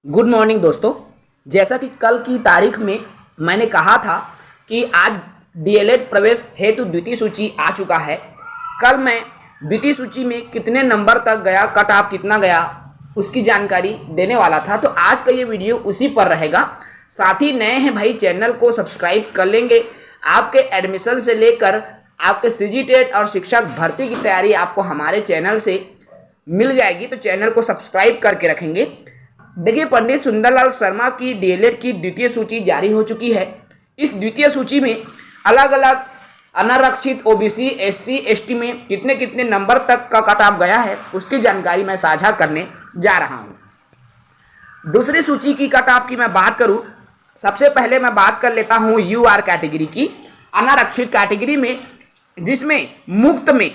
Good morning दोस्तों। जैसा कि कल की तारीख में मैंने कहा था कि आज डीएलएड प्रवेश हेतु द्वितीय सूची आ चुका है। कल मैं द्वितीय सूची में कितने नंबर तक गया, कट ऑफ कितना गया, उसकी जानकारी देने वाला था। तो आज का ये वीडियो उसी पर रहेगा। साथ ही नए हैं भाई, चैनल को सब्सक्राइब कर लेंगे। आपके एडमिशन से लेकर आपके सीजीटेट और शिक्षक भर्ती की तैयारी आपको हमारे चैनल से मिल जाएगी, तो चैनल को सब्सक्राइब करके रखेंगे। देखिए, पंडित सुंदरलाल शर्मा की डीएलएड की द्वितीय सूची जारी हो चुकी है। इस द्वितीय सूची में अलग अलग अनारक्षित ओबीसी, एससी, एसटी में कितने कितने नंबर तक का कट ऑफ गया है, उसकी जानकारी मैं साझा करने जा रहा हूं। दूसरी सूची की कट ऑफ की मैं बात करूं, सबसे पहले मैं बात कर लेता हूं यूआर कैटेगरी की, अनारक्षित कैटेगरी में, जिसमें मुक्त में,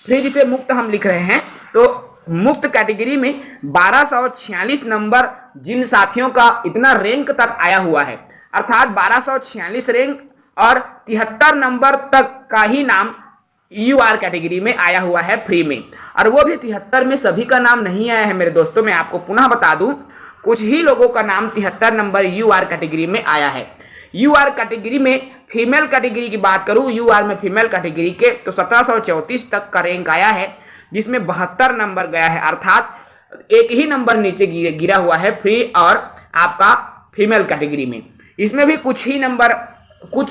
फिर जिसे मुक्त हम लिख रहे हैं, तो मुक्त कैटेगरी में 1246 नंबर जिन साथियों का इतना रैंक तक आया हुआ है, अर्थात 1246 रैंक और 73 नंबर तक का ही नाम यूआर कैटेगरी में आया हुआ है फ्री में। और वो भी 73 में सभी का नाम नहीं आया है मेरे दोस्तों। मैं आपको पुनः बता दूं, कुछ ही लोगों का नाम 73 नंबर यूआर कैटेगरी में आया है। यूआर कैटेगरी में फीमेल कैटेगरी की बात करूं, यूआर में फीमेल कैटेगरी के तो 1734 तक का रैंक आया है, जिसमें 72 नंबर गया है, अर्थात एक ही नंबर नीचे गिरा हुआ है फ्री और आपका फीमेल कैटेगरी में। इसमें भी कुछ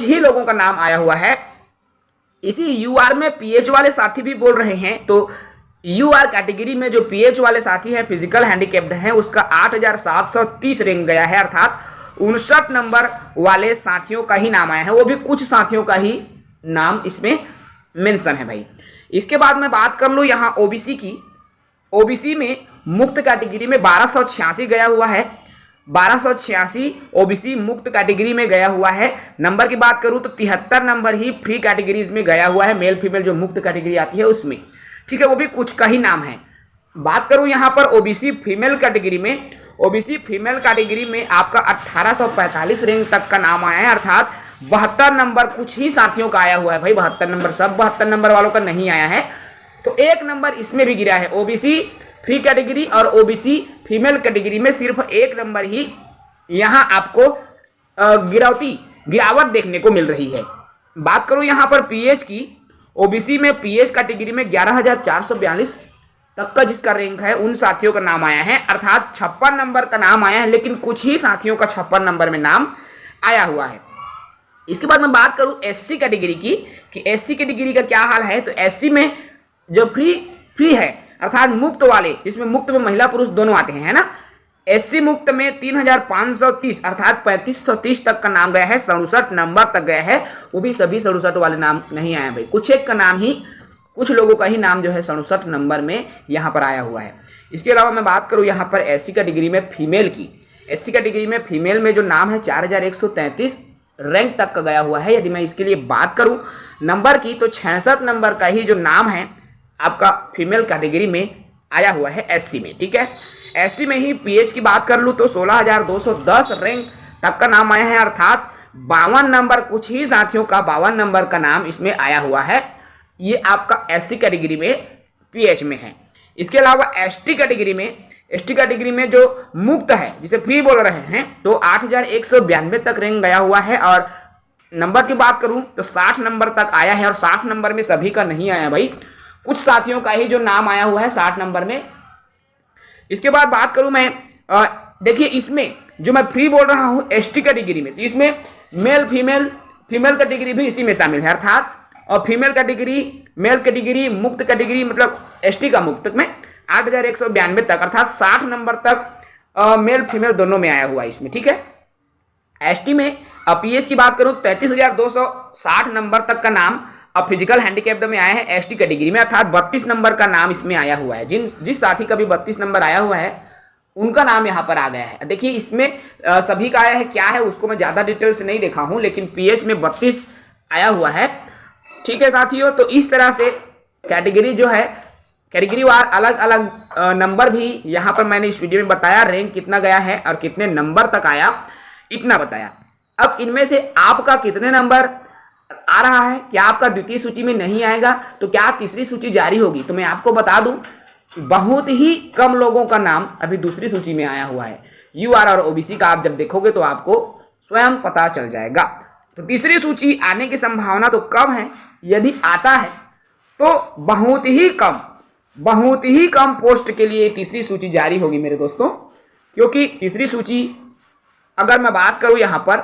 ही लोगों का नाम आया हुआ है। इसी यूआर में पीएच वाले साथी भी बोल रहे हैं, तो यूआर कैटेगरी में जो पीएच वाले साथी हैं, फिजिकल हैंडीकैप्ड हैं, उसका 8730 रैंक गया है, अर्थात 59 नंबर वाले साथियों का ही नाम आया है। वो भी कुछ साथियों का ही नाम इसमें मेंशन है भाई। इसके बाद मैं बात कर लूँ यहाँ ओबीसी की। ओबीसी में मुक्त कैटेगरी में 1286 गया हुआ है, 1286 ओबीसी मुक्त कैटेगरी में गया हुआ है। नंबर की बात करूँ तो 73 नंबर ही फ्री कैटेगरीज में गया हुआ है, मेल फीमेल जो मुक्त कैटेगरी आती है उसमें, ठीक है। वो भी कुछ का ही नाम है। बात करूँ यहाँ पर ओबीसी फीमेल कैटेगरी में, ओबीसी फीमेल कैटेगरी में आपका 1845 रैंक तक का नाम आया है, अर्थात 72 नंबर कुछ ही साथियों का आया हुआ है भाई। 72 नंबर, सब 72 नंबर वालों का नहीं आया है, तो एक नंबर इसमें भी गिरा है। ओबीसी फ्री कैटेगरी और ओबीसी फीमेल कैटेगरी में सिर्फ एक नंबर ही यहाँ आपको गिरावट देखने को मिल रही है। बात करूं यहाँ पर पीएच की, ओबीसी में पीएच कैटेगरी में 11442 तक का जिसका रैंक है, उन साथियों का नाम आया है, अर्थात 56 नंबर का नाम आया है, लेकिन कुछ ही साथियों का 56 नंबर में नाम आया हुआ है। इसके बाद मैं बात करूं एससी कैटेगरी की, कि एससी कैटेगरी का क्या हाल है। तो एससी में जो फ्री है, अर्थात मुक्त वाले, जिसमें मुक्त में महिला पुरुष दोनों आते हैं, है ना। एससी मुक्त में 3530 अर्थात 3530 तक का नाम गया है, 67 नंबर तक गया है। वो भी सभी 67 वाले नाम नहीं आए भाई, कुछ एक का नाम ही, कुछ लोगों का ही नाम जो है 67 नंबर में यहाँ पर आया हुआ है। इसके अलावा मैं बात करूँ यहाँ पर एससी कैटेगरी में फीमेल की, एससी कैटेगरी में फीमेल में जो नाम है 4133 रैंक तक का गया हुआ है। यदि मैं इसके लिए बात करूं नंबर की, तो 66 नंबर का ही जो नाम है आपका फीमेल कैटेगरी में आया हुआ है एससी में, ठीक है। एससी में ही पीएच की बात कर लूं तो 16210 रैंक तक का नाम आया है, अर्थात 52 नंबर, कुछ ही साथियों का 52 नंबर का नाम इसमें आया हुआ है। ये आपका एससी कैटेगरी में पीएच में है। इसके अलावा एसटी कैटेगरी में जो मुक्त है, जिसे फ्री बोल रहे हैं, तो 8192 तक रैंक गया हुआ है। और नंबर की बात करूं तो 60 नंबर तक आया है, और 60 नंबर में सभी का नहीं आया भाई, कुछ साथियों का ही जो नाम आया हुआ है 60 नंबर में। इसके बाद बात करूं मैं, देखिए इसमें जो मैं फ्री बोल रहा हूं एसटी कैटेगरी में, तो इसमें मेल फीमेल कैटेगरी भी इसी में शामिल है, अर्थात और फीमेल कैटेगरी, मेल कैटेगरी, मुक्त कैटेगरी, मतलब एसटी का मुक्त में 8192 तक, अर्थात 60 नंबर तक मेल फीमेल दोनों में आया हुआ है इसमें, ठीक है। एसटी में पीएच की बात करूं 33260 नंबर तक का नाम अब फिजिकल हैंडीकैप्ड में आया है एसटी कैटेगरी में, अर्थात 32 नंबर का नाम इसमें आया हुआ है। जिस साथी का भी 32 नंबर आया हुआ है, उनका नाम यहाँ पर आ गया है। देखिए इसमें सभी का आया है, क्या है उसको मैं ज्यादा डिटेल से नहीं देखा हूं, लेकिन पीएच में 32 आया हुआ है, ठीक है साथियों। तो इस तरह से कैटेगरी जो है, कैटेगरी वार अलग अलग नंबर भी यहाँ पर मैंने इस वीडियो में बताया, रैंक कितना गया है और कितने नंबर तक आया, इतना बताया। अब इनमें से आपका कितने नंबर आ रहा है, क्या आपका द्वितीय सूची में नहीं आएगा, तो क्या तीसरी सूची जारी होगी? तो मैं आपको बता दूं, बहुत ही कम लोगों का नाम अभी दूसरी सूची में आया हुआ है। यूआर और ओबीसी का आप जब देखोगे तो आपको स्वयं पता चल जाएगा। तो तीसरी सूची आने की संभावना तो कम है, यदि आता है तो बहुत ही कम पोस्ट के लिए तीसरी सूची जारी होगी मेरे दोस्तों। क्योंकि तीसरी सूची अगर मैं बात करूं यहाँ पर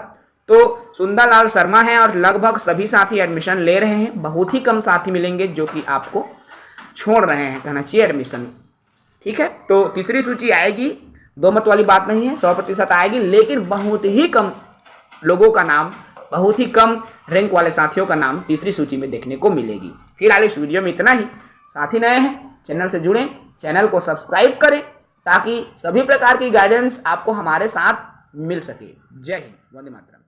तो सुंदरलाल शर्मा है और लगभग सभी साथी एडमिशन ले रहे हैं। बहुत ही कम साथी मिलेंगे जो कि आपको छोड़ रहे हैं, कहना चाहिए एडमिशन। ठीक है, तो तीसरी सूची आएगी, दो मत वाली बात नहीं है, 100% आएगी, लेकिन बहुत ही कम लोगों का नाम, बहुत ही कम रैंक वाले साथियों का नाम तीसरी सूची में देखने को मिलेगी। फिलहाल इस वीडियो में इतना ही। साथी नए हैं चैनल से जुड़ें, चैनल को सब्सक्राइब करें ताकि सभी प्रकार की गाइडेंस आपको हमारे साथ मिल सके। जय हिंद, वंदे मातरम।